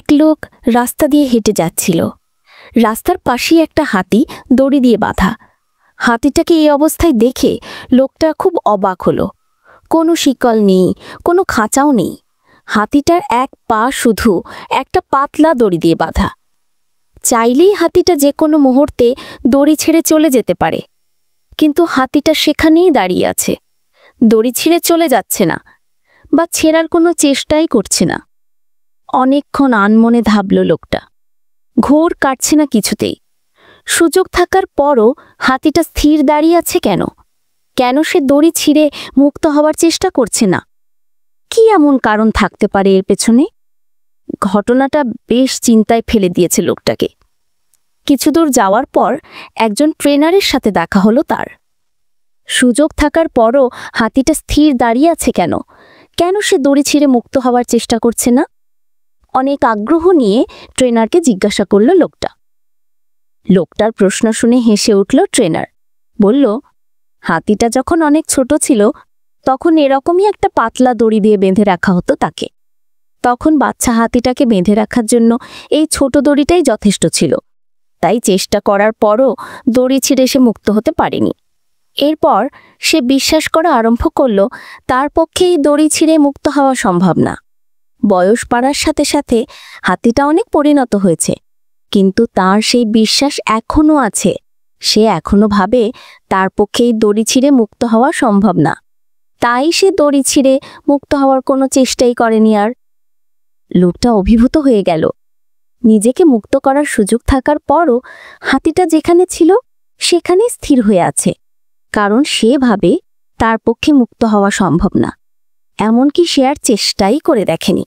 এক লোক রাস্তা দিয়ে হেঁটে যাচ্ছিল। রাস্তার পাশেই একটা হাতি দড়ি দিয়ে বাঁধা। হাতিটাকে এই অবস্থায় দেখে লোকটা খুব অবাক হলো। কোনো শিকল নেই, কোনো খাঁচাও নেই। হাতিটার এক পা শুধু একটা পাতলা দড়ি দিয়ে বাঁধা। চাইলেই হাতিটা যে কোনো মুহূর্তে দড়ি ছেড়ে চলে যেতে পারে, কিন্তু হাতিটা সেখানেই দাঁড়িয়ে আছে। দড়ি ছিঁড়ে চলে যাচ্ছে না বা ছেঁড়ার কোনো চেষ্টাই করছে না। অনেকক্ষণ আনমনে ভাবল লোকটা। ঘোর কাটছে না কিছুতেই। সুযোগ থাকার পরও হাতিটা স্থির দাঁড়িয়ে আছে কেন? কেন সে দড়ি ছিঁড়ে মুক্ত হওয়ার চেষ্টা করছে না? কি এমন কারণ থাকতে পারে এর পেছনে? ঘটনাটা বেশ চিন্তায় ফেলে দিয়েছে লোকটাকে। কিছু দূর যাওয়ার পর একজন ট্রেনারের সাথে দেখা হলো তার। সুযোগ থাকার পরও হাতিটা স্থির দাঁড়িয়ে আছে কেন? কেন সে দড়ি ছিঁড়ে মুক্ত হওয়ার চেষ্টা করছে না? অনেক আগ্রহ নিয়ে ট্রেনারকে জিজ্ঞাসা করল লোকটা। লোকটার প্রশ্ন শুনে হেসে উঠল ট্রেনার। বলল, হাতিটা যখন অনেক ছোট ছিল তখন এরকমই একটা পাতলা দড়ি দিয়ে বেঁধে রাখা হতো তাকে। তখন বাচ্চা হাতিটাকে বেঁধে রাখার জন্য এই ছোট দড়িটাই যথেষ্ট ছিল। তাই চেষ্টা করার পরও দড়ি ছিঁড়ে সে মুক্ত হতে পারেনি। এরপর সে বিশ্বাস করা আরম্ভ করল তার পক্ষে এই দড়ি ছিঁড়ে মুক্ত হওয়া সম্ভব না। বয়স বাড়ার সাথে সাথে হাতিটা অনেক পরিণত হয়েছে, কিন্তু তার সেই বিশ্বাস এখনও আছে। সে এখনো ভাবে তার পক্ষে এই দড়ি ছিঁড়ে মুক্ত হওয়া সম্ভব না। তাই সে দড়ি ছিঁড়ে মুক্ত হওয়ার কোনো চেষ্টাই করেনি আর। লোকটা অভিভূত হয়ে গেল। নিজেকে মুক্ত করার সুযোগ থাকার পরও হাতিটা যেখানে ছিল সেখানেই স্থির হয়ে আছে, কারণ সে ভাবে তার পক্ষে মুক্ত হওয়া সম্ভব না। এমনকি সে আর চেষ্টাই করে দেখেনি।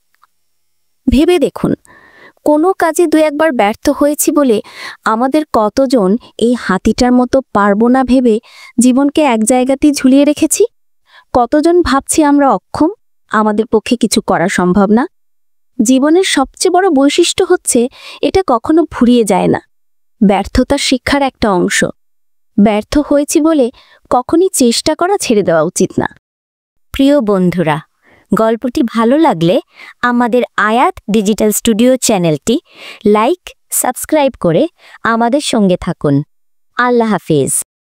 ভেবে দেখুন, কোনো কাজে দু একবার ব্যর্থ হয়েছি বলে আমাদের কতজন এই হাতিটার মতো পারব না ভেবে জীবনকে এক জায়গাতেই ঝুলিয়ে রেখেছি? কতজন ভাবছি আমরা অক্ষম, আমাদের পক্ষে কিছু করা সম্ভব না? জীবনের সবচেয়ে বড় বৈশিষ্ট্য হচ্ছে এটা কখনো ফুরিয়ে যায় না। ব্যর্থতা শিক্ষার একটা অংশ। ব্যর্থ হয়েছি বলে কখনই চেষ্টা করা ছেড়ে দেওয়া উচিত না। প্রিয় বন্ধুরা, গল্পটি ভালো লাগলে আমাদের আয়াত ডিজিটাল স্টুডিও চ্যানেলটি লাইক, সাবস্ক্রাইব করে আমাদের সঙ্গে থাকুন। আল্লাহ হাফেজ।